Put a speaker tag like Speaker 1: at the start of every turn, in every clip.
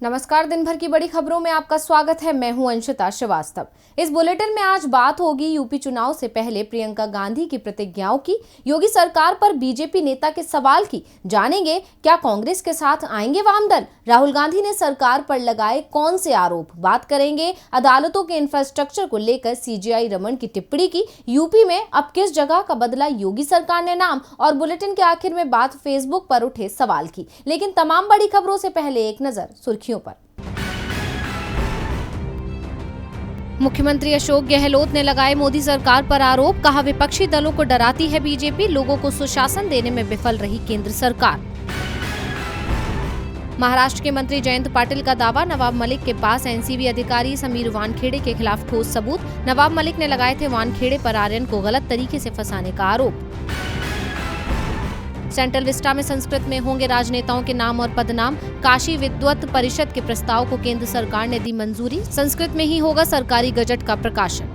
Speaker 1: नमस्कार। दिन भर की बड़ी खबरों में आपका स्वागत है। मैं हूं अंशिता श्रीवास्तव। इस बुलेटिन में आज बात होगी यूपी चुनाव से पहले प्रियंका गांधी की प्रतिज्ञाओं की, योगी सरकार पर बीजेपी नेता के सवाल की। जानेंगे क्या कांग्रेस के साथ आएंगे वाम दल, राहुल गांधी ने सरकार पर लगाए कौन से आरोप। बात करेंगे अदालतों के इंफ्रास्ट्रक्चर को लेकर सीजेआई रमन की टिप्पणी की, यूपी में अब किस जगह का बदला योगी सरकार ने नाम, और बुलेटिन के आखिर में बात फेसबुक पर उठे सवाल की। लेकिन तमाम बड़ी खबरों से पहले एक नजर सुर्खियों पर। मुख्यमंत्री अशोक गहलोत ने लगाए मोदी सरकार पर आरोप, कहा विपक्षी दलों को डराती है बीजेपी, लोगों को सुशासन देने में विफल रही केंद्र सरकार। महाराष्ट्र के मंत्री जयंत पाटिल का दावा, नवाब मलिक के पास एनसीबी अधिकारी समीर वानखेड़े के खिलाफ ठोस सबूत। नवाब मलिक ने लगाए थे वानखेड़े पर आर्यन को गलत तरीके से फंसाने का आरोप। सेंट्रल विस्टा में संस्कृत में होंगे राजनेताओं के नाम और पदनाम, काशी विद्वत परिषद के प्रस्ताव को केंद्र सरकार ने दी मंजूरी, संस्कृत में ही होगा सरकारी गजट का प्रकाशन।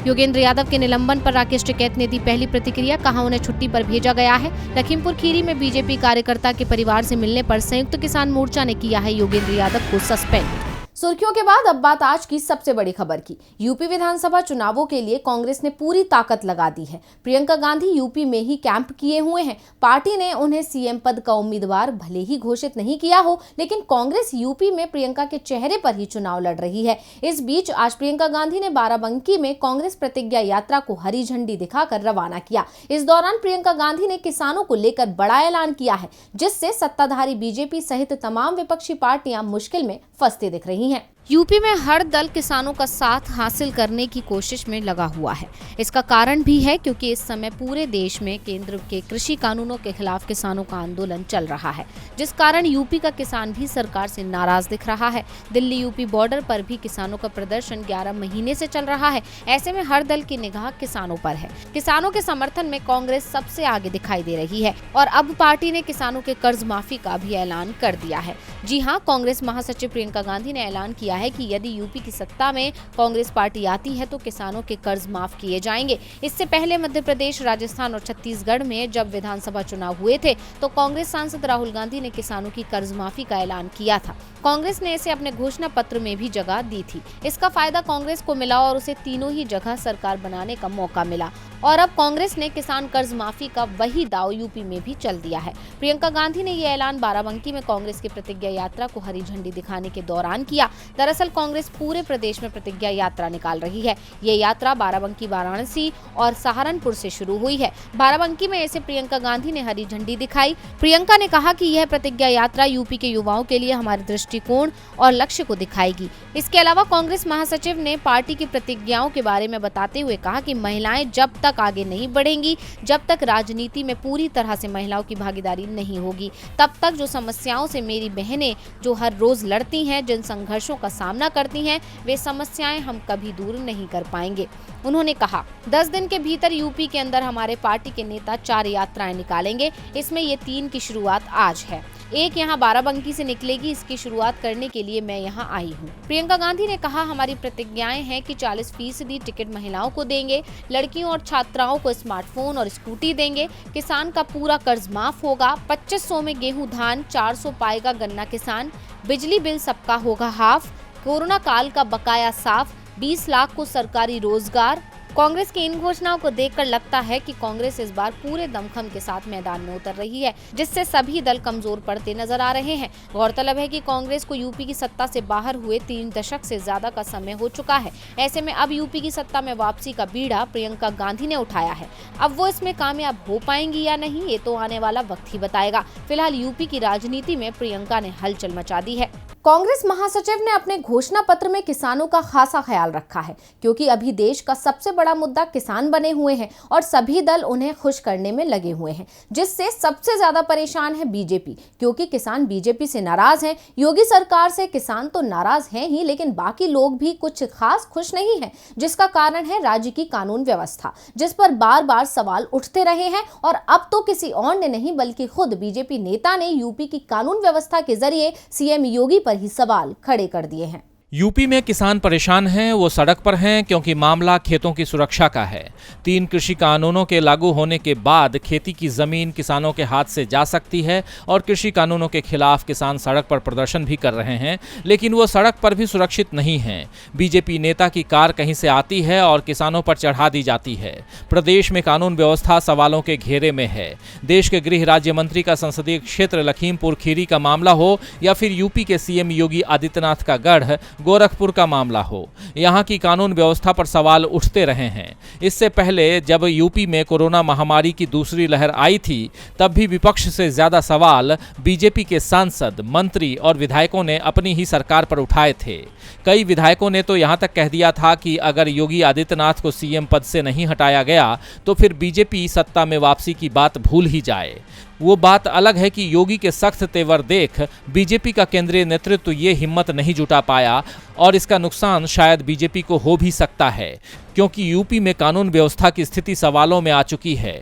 Speaker 1: योगेंद्र यादव के निलंबन पर राकेश टिकैत ने दी पहली प्रतिक्रिया, कहा उन्हें छुट्टी पर भेजा गया है। लखीमपुर खीरी में बीजेपी कार्यकर्ता के परिवार से मिलने पर संयुक्त किसान मोर्चा ने किया है योगेंद्र यादव को सस्पेंड। सुर्खियों के बाद अब बात आज की सबसे बड़ी खबर की। यूपी विधानसभा चुनावों के लिए कांग्रेस ने पूरी ताकत लगा दी है। प्रियंका गांधी यूपी में ही कैंप किए हुए हैं। पार्टी ने उन्हें सीएम पद का उम्मीदवार भले ही घोषित नहीं किया हो, लेकिन कांग्रेस यूपी में प्रियंका के चेहरे पर ही चुनाव लड़ रही है। इस बीच आज प्रियंका गांधी ने बाराबंकी में कांग्रेस प्रतिज्ञा यात्रा को हरी झंडी दिखाकर रवाना किया। इस दौरान प्रियंका गांधी ने किसानों को लेकर बड़ा ऐलान किया है, जिससे सत्ताधारी बीजेपी सहित तमाम विपक्षी पार्टियां मुश्किल में फंसती दिख रही हैं। यूपी में हर दल किसानों का साथ हासिल करने की कोशिश में लगा हुआ है। इसका कारण भी है क्योंकि इस समय पूरे देश में केंद्र के कृषि कानूनों के खिलाफ किसानों का आंदोलन चल रहा है, जिस कारण यूपी का किसान भी सरकार से नाराज दिख रहा है। दिल्ली यूपी बॉर्डर पर भी किसानों का प्रदर्शन 11 महीने से चल रहा है। ऐसे में हर दल की निगाह किसानों पर है। किसानों के समर्थन में कांग्रेस सबसे आगे दिखाई दे रही है और अब पार्टी ने किसानों के कर्ज माफी का भी ऐलान कर दिया है। जी हाँ, कांग्रेस महासचिव प्रियंका गांधी ने ऐलान किया है कि यदि यूपी की सत्ता में कांग्रेस पार्टी आती है तो किसानों के कर्ज माफ किए जाएंगे। इससे पहले मध्य प्रदेश, राजस्थान और छत्तीसगढ़ में जब विधानसभा चुनाव हुए थे तो कांग्रेस सांसद राहुल गांधी ने किसानों की कर्ज माफी का ऐलान किया था। कांग्रेस ने इसे अपने घोषणा पत्र में भी जगह दी थी। इसका फायदा कांग्रेस को मिला और उसे तीनों ही जगह सरकार बनाने का मौका मिला और अब कांग्रेस ने किसान कर्ज माफी का वही दाव यूपी में भी चल दिया है। प्रियंका गांधी ने ये ऐलान बाराबंकी में कांग्रेस की प्रतिज्ञा यात्रा को हरी झंडी दिखाने के दौरान किया। दरअसल कांग्रेस पूरे प्रदेश में प्रतिज्ञा यात्रा निकाल रही है। ये यात्रा बाराबंकी, वाराणसी और सहारनपुर से शुरू हुई है। बाराबंकी में ऐसे प्रियंका गांधी ने हरी झंडी दिखाई। प्रियंका ने कहा कि यह प्रतिज्ञा यात्रा यूपी के युवाओं के लिए हमारे दृष्टिकोण और लक्ष्य को दिखाएगी। इसके अलावा कांग्रेस महासचिव ने पार्टी की प्रतिज्ञाओं के बारे में बताते हुए कहा कि महिलाएं जब तक आगे नहीं बढ़ेंगी, जब तक राजनीति में पूरी तरह से महिलाओं की भागीदारी नहीं होगी, तब तक जो समस्याओं से मेरी बहनें जो हर रोज लड़ती हैं, जिन संघर्षों का सामना करती हैं, वे समस्याएं हम कभी दूर नहीं कर पाएंगे। उन्होंने कहा 10 दिन के भीतर यूपी के अंदर हमारे पार्टी के नेता 4 यात्राएं निकालेंगे। इसमें ये 3 की शुरुआत आज है। एक यहाँ बाराबंकी से निकलेगी। इसकी शुरुआत करने के लिए मैं यहाँ आई हूँ। प्रियंका गांधी ने कहा हमारी प्रतिज्ञाएं हैं कि 40% टिकट महिलाओं को देंगे, लड़कियों और छात्राओं को स्मार्टफोन और स्कूटी देंगे, किसान का पूरा कर्ज माफ होगा, 2500 में गेहूं धान, 400 पाएगा गन्ना किसान, बिजली बिल सबका होगा हाफ, कोरोना काल का बकाया साफ, 20 लाख को सरकारी रोजगार। कांग्रेस की इन घोषणाओं को देखकर लगता है कि कांग्रेस इस बार पूरे दमखम के साथ मैदान में उतर रही है, जिससे सभी दल कमजोर पड़ते नजर आ रहे हैं। गौरतलब है कि कांग्रेस को यूपी की सत्ता से बाहर हुए 3 दशक से ज्यादा का समय हो चुका है। ऐसे में अब यूपी की सत्ता में वापसी का बीड़ा प्रियंका गांधी ने उठाया है। अब वो इसमें कामयाब हो पाएंगी या नहीं, ये तो आने वाला वक्त ही बताएगा। फिलहाल यूपी की राजनीति में प्रियंका ने हलचल मचा दी है। कांग्रेस महासचिव ने अपने घोषणा पत्र में किसानों का खासा ख्याल रखा है, क्योंकि अभी देश का सबसे बड़ा मुद्दा किसान बने हुए हैं और सभी दल उन्हें खुश करने में लगे हुए हैं, जिससे सबसे ज्यादा परेशान है बीजेपी, क्योंकि किसान बीजेपी से नाराज हैं। योगी सरकार से किसान तो नाराज हैं ही, लेकिन बाकी लोग भी कुछ खास खुश नहीं हैं, जिसका कारण है राज्य की कानून व्यवस्था, जिस पर बार बार सवाल उठते रहे हैं। और अब तो किसी और ने नहीं बल्कि खुद बीजेपी नेता ने यूपी की कानून व्यवस्था के जरिए सीएम योगी पर ही सवाल खड़े कर दिए हैं।
Speaker 2: यूपी में किसान परेशान हैं, वो सड़क पर हैं क्योंकि मामला खेतों की सुरक्षा का है। 3 कृषि कानूनों के लागू होने के बाद खेती की जमीन किसानों के हाथ से जा सकती है और कृषि कानूनों के खिलाफ किसान सड़क पर प्रदर्शन भी कर रहे हैं, लेकिन वो सड़क पर भी सुरक्षित नहीं हैं। बीजेपी नेता की कार कहीं से आती है और किसानों पर चढ़ा दी जाती है। प्रदेश में कानून व्यवस्था सवालों के घेरे में है। देश के गृह राज्य मंत्री का संसदीय क्षेत्र लखीमपुर खीरी का मामला हो या फिर यूपी के सीएम योगी आदित्यनाथ का गढ़ गोरखपुर का मामला हो, यहां की कानून व्यवस्था पर सवाल उठते रहे हैं। इससे पहले जब यूपी में कोरोना महामारी की दूसरी लहर आई थी, तब भी विपक्ष से ज्यादा सवाल बीजेपी के सांसद, मंत्री और विधायकों ने अपनी ही सरकार पर उठाए थे। कई विधायकों ने तो यहां तक कह दिया था कि अगर योगी आदित्यनाथ को सीएम पद से नहीं हटाया गया तो फिर बीजेपी सत्ता में वापसी की बात भूल ही जाए। वो बात अलग है कि योगी के सख्त तेवर देख बीजेपी का केंद्रीय नेतृत्व ये हिम्मत नहीं जुटा पाया और इसका नुकसान शायद बीजेपी को हो भी सकता है, क्योंकि यूपी में कानून व्यवस्था की स्थिति सवालों में आ चुकी है।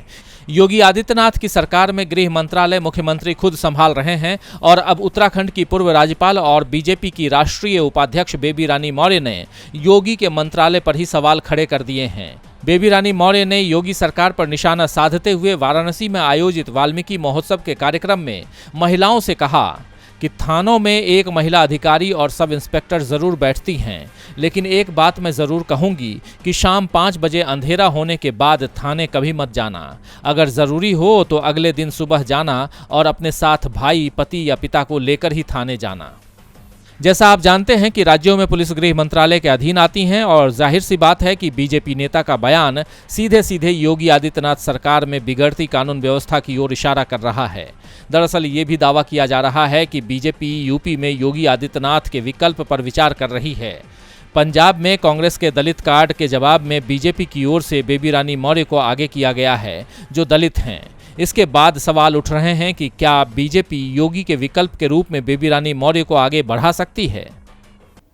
Speaker 2: योगी आदित्यनाथ की सरकार में गृह मंत्रालय मुख्यमंत्री खुद संभाल रहे हैं और अब उत्तराखंड की पूर्व राज्यपाल और बीजेपी की राष्ट्रीय उपाध्यक्ष बेबी रानी मौर्य ने योगी के मंत्रालय पर ही सवाल खड़े कर दिए हैं। बेबी रानी मौर्य ने योगी सरकार पर निशाना साधते हुए वाराणसी में आयोजित वाल्मीकि महोत्सव के कार्यक्रम में महिलाओं से कहा कि थानों में एक महिला अधिकारी और सब इंस्पेक्टर जरूर बैठती हैं, लेकिन एक बात मैं जरूर कहूंगी कि शाम 5 बजे अंधेरा होने के बाद थाने कभी मत जाना। अगर जरूरी हो तो अगले दिन सुबह जाना और अपने साथ भाई, पति या पिता को लेकर ही थाने जाना। जैसा आप जानते हैं कि राज्यों में पुलिस गृह मंत्रालय के अधीन आती हैं और जाहिर सी बात है कि बीजेपी नेता का बयान सीधे सीधे योगी आदित्यनाथ सरकार में बिगड़ती कानून व्यवस्था की ओर इशारा कर रहा है। दरअसल ये भी दावा किया जा रहा है कि बीजेपी यूपी में योगी आदित्यनाथ के विकल्प पर विचार कर रही है। पंजाब में कांग्रेस के दलित कार्ड के जवाब में बीजेपी की ओर से बेबी रानी मौर्य को आगे किया गया है, जो दलित हैं। इसके बाद सवाल उठ रहे हैं कि क्या बीजेपी योगी के विकल्प के रूप में बेबी रानी मौर्य को आगे बढ़ा सकती है।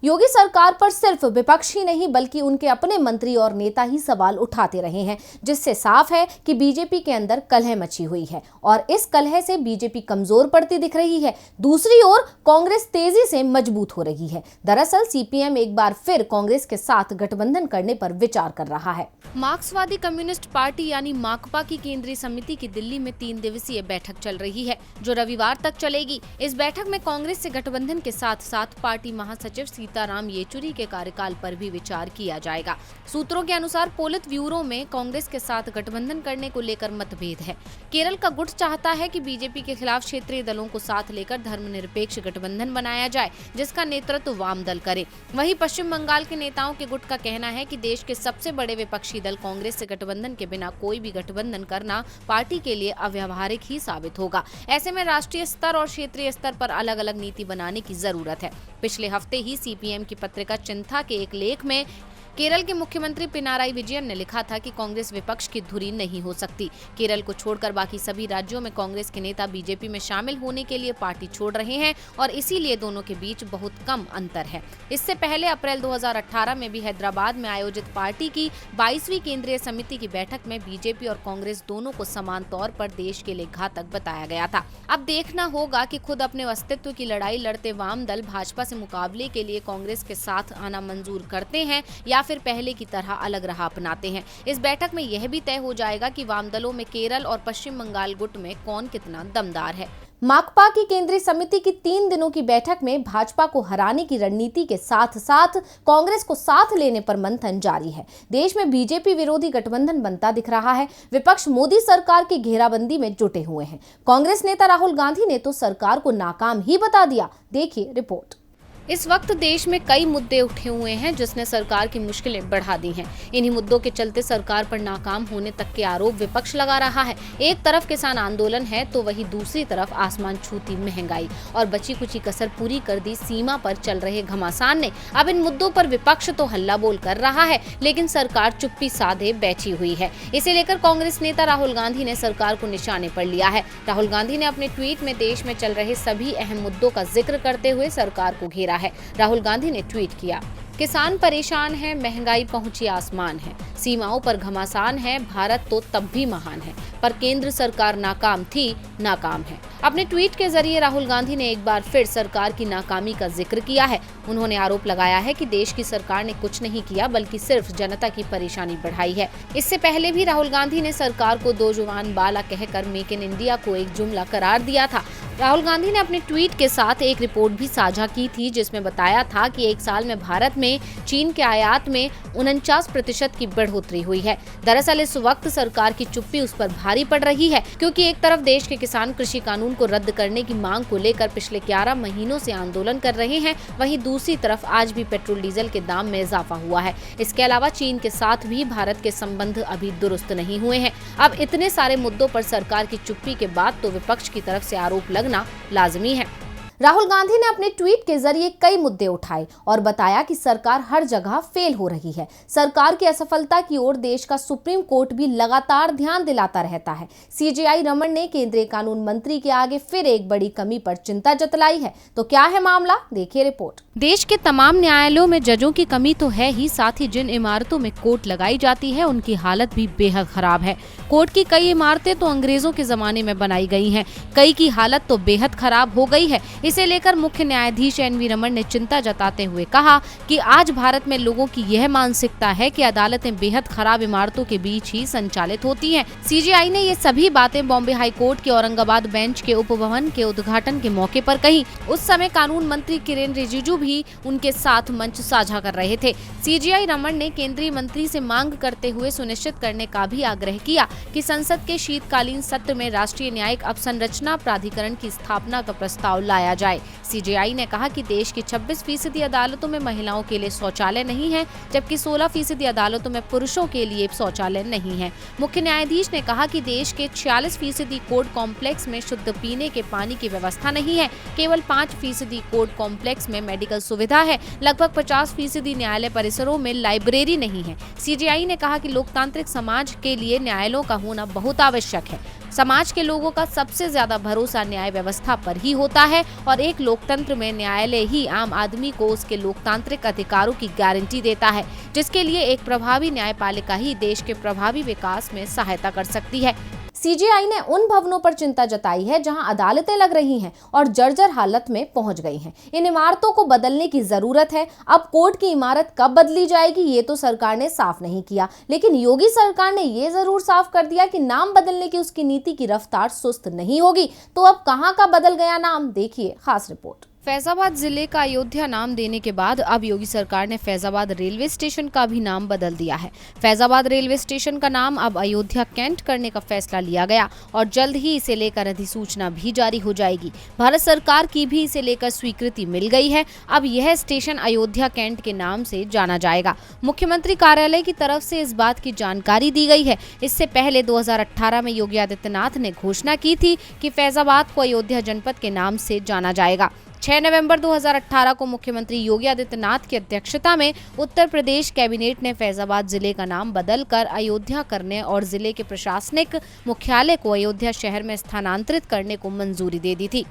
Speaker 1: योगी सरकार पर सिर्फ विपक्ष ही नहीं बल्कि उनके अपने मंत्री और नेता ही सवाल उठाते रहे हैं, जिससे साफ है कि बीजेपी के अंदर कलह मची हुई है और इस कलह से बीजेपी कमजोर पड़ती दिख रही है। दूसरी ओर कांग्रेस तेजी से मजबूत हो रही है। दरअसल सीपीएम एक बार फिर कांग्रेस के साथ गठबंधन करने पर विचार कर रहा है। मार्क्सवादी कम्युनिस्ट पार्टी यानी माकपा की केंद्रीय समिति की दिल्ली में 3 दिवसीय बैठक चल रही है, जो रविवार तक चलेगी। इस बैठक में कांग्रेस से गठबंधन के साथ साथ पार्टी महासचिव सीताराम येचुरी के कार्यकाल पर भी विचार किया जाएगा। सूत्रों के अनुसार पोलित ब्यूरो में कांग्रेस के साथ गठबंधन करने को लेकर मतभेद है। केरल का गुट चाहता है कि बीजेपी के खिलाफ क्षेत्रीय दलों को साथ लेकर धर्मनिरपेक्ष गठबंधन बनाया जाए, जिसका नेतृत्व वाम दल करे। वहीं पश्चिम बंगाल के नेताओं के गुट का कहना है कि देश के सबसे बड़े विपक्षी दल कांग्रेस से गठबंधन के बिना कोई भी गठबंधन करना पार्टी के लिए अव्यावहारिक ही साबित होगा। ऐसे में राष्ट्रीय स्तर और क्षेत्रीय स्तर पर अलग अलग नीति बनाने की जरूरत है। पिछले हफ्ते ही सीपीएम की पत्रिका चिंता के एक लेख में केरल के मुख्यमंत्री पिनाराई विजयन ने लिखा था कि कांग्रेस विपक्ष की धुरी नहीं हो सकती। केरल को छोड़कर बाकी सभी राज्यों में कांग्रेस के नेता बीजेपी में शामिल होने के लिए पार्टी छोड़ रहे हैं और इसीलिए दोनों के बीच बहुत कम अंतर है। इससे पहले अप्रैल 2018 में भी हैदराबाद में आयोजित पार्टी की 22वीं केंद्रीय समिति की बैठक में बीजेपी और कांग्रेस दोनों को समान तौर पर देश के लिए घातक बताया गया था। अब देखना होगा कि खुद अपने अस्तित्व की लड़ाई लड़ते वाम दल भाजपा से मुकाबले के लिए कांग्रेस के साथ आना मंजूर करते हैं या फिर पहले की तरह अलग राह अपनाते हैं। इस बैठक में यह भी तय हो जाएगा कि वाम दलों में केरल और पश्चिम बंगाल गुट में कौन कितना दमदार है। माकपा की केंद्रीय समिति की 3 दिनों की बैठक में भाजपा को हराने की रणनीति के साथ साथ कांग्रेस को साथ लेने पर मंथन जारी है। देश में बीजेपी विरोधी गठबंधन बनता दिख रहा है। विपक्ष मोदी सरकार की घेराबंदी में जुटे हुए हैं। कांग्रेस नेता राहुल गांधी ने तो सरकार को नाकाम ही बता दिया। देखिए रिपोर्ट। इस वक्त देश में कई मुद्दे उठे हुए हैं जिसने सरकार की मुश्किलें बढ़ा दी हैं। इन्हीं मुद्दों के चलते सरकार पर नाकाम होने तक के आरोप विपक्ष लगा रहा है। एक तरफ किसान आंदोलन है तो वहीं दूसरी तरफ आसमान छूती महंगाई और बची कुची कसर पूरी कर दी सीमा पर चल रहे घमासान ने। अब इन मुद्दों पर विपक्ष तो हल्ला बोल कर रहा है, लेकिन सरकार चुप्पी साधे बैठी हुई है। इसे लेकर कांग्रेस नेता राहुल गांधी ने सरकार को निशाने पर लिया है। राहुल गांधी ने अपने ट्वीट में देश में चल रहे सभी अहम मुद्दों का जिक्र करते हुए सरकार को घेरा है। राहुल गांधी ने ट्वीट किया, किसान परेशान है, महंगाई पहुंची आसमान है, सीमाओं पर घमासान है, भारत तो तब भी महान है, पर केंद्र सरकार नाकाम थी, नाकाम है। अपने ट्वीट के जरिए राहुल गांधी ने एक बार फिर सरकार की नाकामी का जिक्र किया है। उन्होंने आरोप लगाया है कि देश की सरकार ने कुछ नहीं किया बल्कि सिर्फ जनता की परेशानी बढ़ाई है। इससे पहले भी राहुल गांधी ने सरकार को दो जुबान बाला कहकर मेक इन इंडिया को एक जुमला करार दिया था। राहुल गांधी ने अपने ट्वीट के साथ एक रिपोर्ट भी साझा की थी जिसमें बताया था कि एक साल में भारत में चीन के आयात में 49% की बढ़ोतरी हुई है। दरअसल इस वक्त सरकार की चुप्पी उस पर भारी पड़ रही है, क्योंकि एक तरफ देश के किसान कृषि कानून को रद्द करने की मांग को लेकर पिछले 11 महीनों से आंदोलन कर रहे हैं, वहीं दूसरी तरफ आज भी पेट्रोल डीजल के दाम में इजाफा हुआ है। इसके अलावा चीन के साथ भी भारत के संबंध अभी दुरुस्त नहीं हुए हैं। अब इतने सारे मुद्दों पर सरकार की चुप्पी के बाद तो विपक्ष की तरफ से आरोप लगना लाजमी है। राहुल गांधी ने अपने ट्वीट के जरिए कई मुद्दे उठाए और बताया कि सरकार हर जगह फेल हो रही है। सरकार की असफलता की ओर देश का सुप्रीम कोर्ट भी लगातार ध्यान दिलाता रहता है। सीजेआई रमन ने केंद्रीय कानून मंत्री के आगे फिर एक बड़ी कमी पर चिंता जतलाई है। तो क्या है मामला, देखिए रिपोर्ट। देश के तमाम न्यायालयों में जजों की कमी तो है ही, साथ ही जिन इमारतों में कोर्ट लगाई जाती है उनकी हालत भी बेहद खराब है। कोर्ट की कई इमारतें तो अंग्रेजों के जमाने में बनाई गई हैं, कई की हालत तो बेहद खराब हो गई है। इसे लेकर मुख्य न्यायाधीश एनवी रमन ने चिंता जताते हुए कहा कि आज भारत में लोगों की यह मानसिकता है कि अदालतें बेहद खराब इमारतों के बीच ही संचालित होती हैं। सीजेआई ने ये सभी बातें बॉम्बे हाई कोर्ट के औरंगाबाद बेंच के उपभवन के उद्घाटन के मौके पर कही। उस समय कानून मंत्री किरेन रिजिजू भी उनके साथ मंच साझा कर रहे थे। सीजेआई रमन ने केंद्रीय मंत्री से मांग करते हुए सुनिश्चित करने का भी आग्रह किया कि संसद के शीतकालीन सत्र में राष्ट्रीय न्यायिक अवसंरचना प्राधिकरण की स्थापना का प्रस्ताव लाया जाए। सीजेआई ने कहा कि देश की 26% अदालतों में महिलाओं के लिए शौचालय नहीं है, जबकि 16% अदालतों में पुरुषों के लिए शौचालय नहीं है। मुख्य न्यायाधीश ने कहा कि देश के 46% कोर्ट कॉम्प्लेक्स में शुद्ध पीने के पानी की व्यवस्था नहीं है, केवल 5% कोर्ट कॉम्प्लेक्स में मेडिकल सुविधा है, लगभग 50% न्यायालय परिसरों में लाइब्रेरी नहीं है। सीजेआई ने कहा कि लोकतांत्रिक समाज के लिए न्यायालयों का होना बहुत आवश्यक है। समाज के लोगों का सबसे ज्यादा भरोसा न्याय व्यवस्था पर ही होता है और एक लोकतंत्र में न्यायालय ही आम आदमी को उसके लोकतांत्रिक अधिकारों की गारंटी देता है, जिसके लिए एक प्रभावी न्यायपालिका ही देश के प्रभावी विकास में सहायता कर सकती है। सीजेआई ने उन भवनों पर चिंता जताई है जहां अदालतें लग रही हैं और जर्जर हालत में पहुंच गई हैं। इन इमारतों को बदलने की जरूरत है। अब कोर्ट की इमारत कब बदली जाएगी ये तो सरकार ने साफ नहीं किया, लेकिन योगी सरकार ने ये जरूर साफ कर दिया कि नाम बदलने की उसकी नीति की रफ्तार सुस्त नहीं होगी। तो अब कहां का बदल गया नाम, देखिए खास रिपोर्ट। फैजाबाद जिले का अयोध्या नाम देने के बाद अब योगी सरकार ने फैजाबाद रेलवे स्टेशन का भी नाम बदल दिया है। फैजाबाद रेलवे स्टेशन का नाम अब अयोध्या कैंट करने का फैसला लिया गया और जल्द ही इसे लेकर अधिसूचना भी जारी हो जाएगी। भारत सरकार की भी इसे लेकर स्वीकृति मिल गई है। अब यह स्टेशन अयोध्या कैंट के नाम से जाना जाएगा। मुख्यमंत्री कार्यालय की तरफ से इस बात की जानकारी दी गई है। इससे पहले 2018 में योगी आदित्यनाथ ने घोषणा की थी कि फैजाबाद को अयोध्या जनपद के नाम से जाना जाएगा। 6 नवंबर 2018 को मुख्यमंत्री योगी आदित्यनाथ की अध्यक्षता में उत्तर प्रदेश कैबिनेट ने फैजाबाद जिले का नाम बदलकर अयोध्या करने और जिले के प्रशासनिक मुख्यालय को अयोध्या शहर में स्थानांतरित करने को मंजूरी दे दी थी।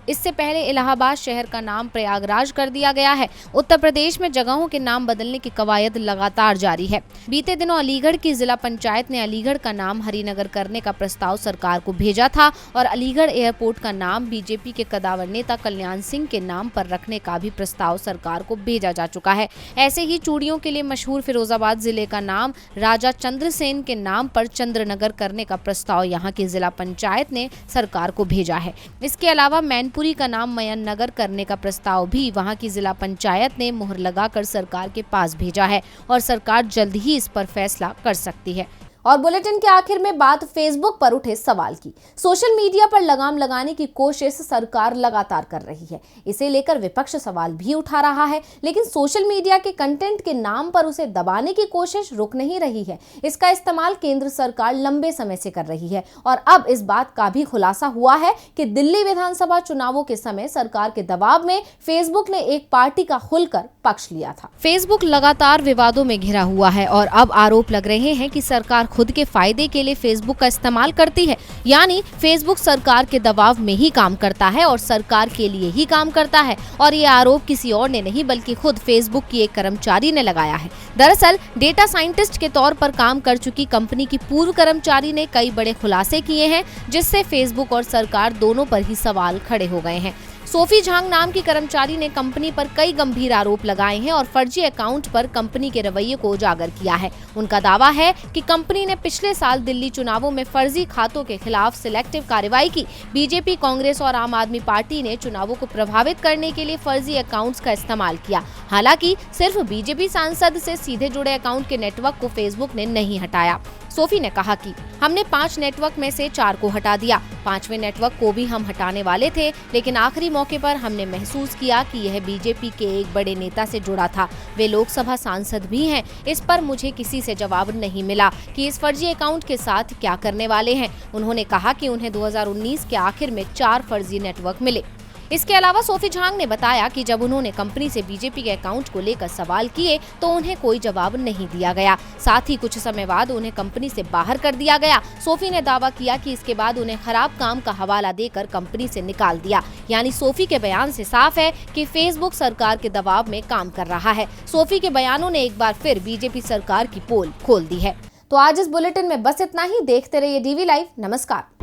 Speaker 1: इससे पहले इलाहाबाद शहर का नाम प्रयागराज कर दिया गया है। उत्तर प्रदेश में जगहों के नाम बदलने की कवायद लगातार जारी है। बीते दिनों अलीगढ़ की जिला पंचायत ने अलीगढ़ का नाम हरिनगर करने का प्रस्ताव सरकार को भेजा था और अलीगढ़ एयरपोर्ट का नाम बीजेपी के कदावर नेता कल्याण सिंह के नाम पर रखने का भी प्रस्ताव सरकार को भेजा जा चुका है। ऐसे ही चूड़ियों के लिए मशहूर फिरोजाबाद जिले का नाम राजा चंद्रसेन के नाम पर चंद्रनगर करने का प्रस्ताव यहाँ की जिला पंचायत ने सरकार को भेजा है। इसके अलावा मैनपुरी का नाम मयन नगर करने का प्रस्ताव भी वहां की जिला पंचायत ने मुहर लगाकर सरकार के पास भेजा है और सरकार जल्द ही इस पर फैसला कर सकती है। और बुलेटिन के आखिर में बात फेसबुक पर उठे सवाल की। सोशल मीडिया पर लगाम लगाने की कोशिश सरकार लगातार कर रही है। इसे लेकर विपक्ष सवाल भी उठा रहा है, लेकिन सोशल मीडिया के कंटेंट के नाम पर उसे दबाने की कोशिश रुक नहीं रही है। इसका इस्तेमाल केंद्र सरकार लंबे समय से कर रही है और अब इस बात का भी खुलासा हुआ है कि दिल्ली विधानसभा चुनावों के समय सरकार के दबाव में फेसबुक ने एक पार्टी का खुलकर पक्ष लिया था। फेसबुक लगातार विवादों में घिरा हुआ है और अब आरोप लग रहे हैं कि सरकार खुद के फायदे के लिए फेसबुक का इस्तेमाल करती है। यानी फेसबुक सरकार के दबाव में ही काम करता है और सरकार के लिए ही काम करता है। और ये आरोप किसी और ने नहीं बल्कि खुद फेसबुक की एक कर्मचारी ने लगाया है। दरअसल डेटा साइंटिस्ट के तौर पर काम कर चुकी कंपनी की पूर्व कर्मचारी ने कई बड़े खुलासे किए हैं, जिससे फेसबुक और सरकार दोनों पर ही सवाल खड़े हो गए हैं। सोफी झांग नाम की कर्मचारी ने कंपनी पर कई गंभीर आरोप लगाए हैं और फर्जी अकाउंट पर कंपनी के रवैये को उजागर किया है। उनका दावा है कि कंपनी ने पिछले साल दिल्ली चुनावों में फर्जी खातों के खिलाफ सिलेक्टिव कार्रवाई की। बीजेपी, कांग्रेस और आम आदमी पार्टी ने चुनावों को प्रभावित करने के लिए फर्जी अकाउंट्स का इस्तेमाल किया। हालांकि सिर्फ बीजेपी सांसद से सीधे जुड़े अकाउंट के नेटवर्क को फेसबुक ने नहीं हटाया। सोफी ने कहा कि हमने 5 नेटवर्क में से 4 को हटा दिया। 5वें नेटवर्क को भी हम हटाने वाले थे, लेकिन आखिरी मौके पर हमने महसूस किया कि यह बीजेपी के एक बड़े नेता से जुड़ा था। वे लोकसभा सांसद भी हैं। इस पर मुझे किसी से जवाब नहीं मिला कि इस फर्जी अकाउंट के साथ क्या करने वाले हैं। उन्होंने कहा कि उन्हें 2019 के आखिर में 4 फर्जी नेटवर्क मिले। इसके अलावा सोफी झांग ने बताया कि जब उन्होंने कंपनी से बीजेपी के अकाउंट को लेकर सवाल किए तो उन्हें कोई जवाब नहीं दिया गया। साथ ही कुछ समय बाद उन्हें कंपनी से बाहर कर दिया गया। सोफी ने दावा किया कि इसके बाद उन्हें खराब काम का हवाला देकर कंपनी से निकाल दिया। यानी सोफी के बयान से साफ है कि फेसबुक सरकार के दबाव में काम कर रहा है। सोफी के बयानों ने एक बार फिर बीजेपी सरकार की पोल खोल दी है। तो आज इस बुलेटिन में बस इतना ही। देखते रहिए DV लाइव। नमस्कार।